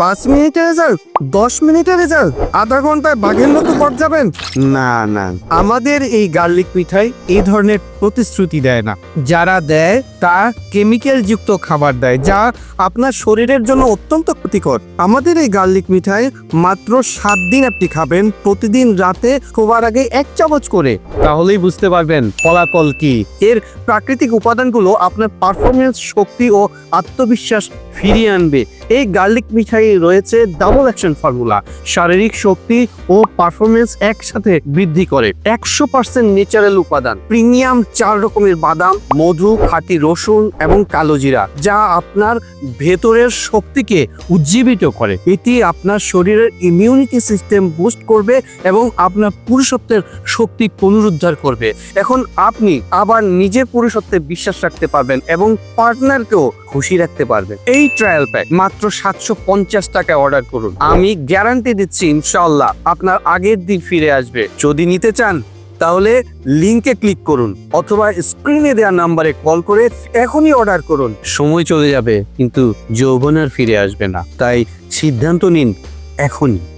5 মিনিটের রেজাল্ট, 10 মিনিটের রেজাল্ট, আধা ঘন্টায় বাঘের মতো পথ যাবেন? না না, আমাদের এই গার্লিক মিঠাই এই ধরনের প্রতিশ্রুতি দেয় না। যারা দেয় তা কেমিক্যাল যুক্ত খাবার দেয়, যা আপনার শরীরের জন্য অত্যন্ত ক্ষতিকর। আমাদের এই গার্লিক মিঠাই মাত্র 7 দিন আপনি খাবেন, প্রতিদিন রাতে শোবার আগে 1 চামচ করে, তাহলেই বুঝতে পারবেন ফলাফল কি। এর প্রাকৃতিক উপাদানগুলো আপনার পারফরমেন্স, শক্তি ও আত্মবিশ্বাস ফিরিয়ে আনবে। এই গার্লিক মিঠাই রয়েছে ডাবল অ্যাকশন ফর্মুলা, শারীরিক শক্তি ও পারফরমেন্স একসাথে বৃদ্ধি করে। 100% ন্যাচারাল উপাদান, প্রিমিয়াম 4 রকমের বাদাম, মধু, খাঁটি রসুন এবং কালো জিরা, যা আপনার ভেতরের শক্তিকে উজ্জীবিত করে। এটি আপনার শরীরের ইমিউনিটি সিস্টেম বুস্ট করবে এবং আপনার পুরুষত্বের শক্তি পুনরুদ্ধার করবে। এখন আপনি আবার নিজের পুরুষত্বে বিশ্বাস রাখতে পারবেন এবং পার্টনারকেও খুশি রাখতে পারবেন। এই ট্রায়াল প্যাক মাত্র 750 টাকায় অর্ডার করুন। আমি গ্যারান্টি দিচ্ছি ইনশাআল্লাহ আপনার আগের দিন ফিরে আসবে। যদি নিতে চান তাহলে লিংকে ক্লিক করুন অথবা স্ক্রিনে দেওয়া নাম্বারে কল করে এখনই অর্ডার করুন। সময় চলে যাবে কিন্তু যৌবন আর ফিরে আসবে না, তাই সিদ্ধান্ত নিন এখনই।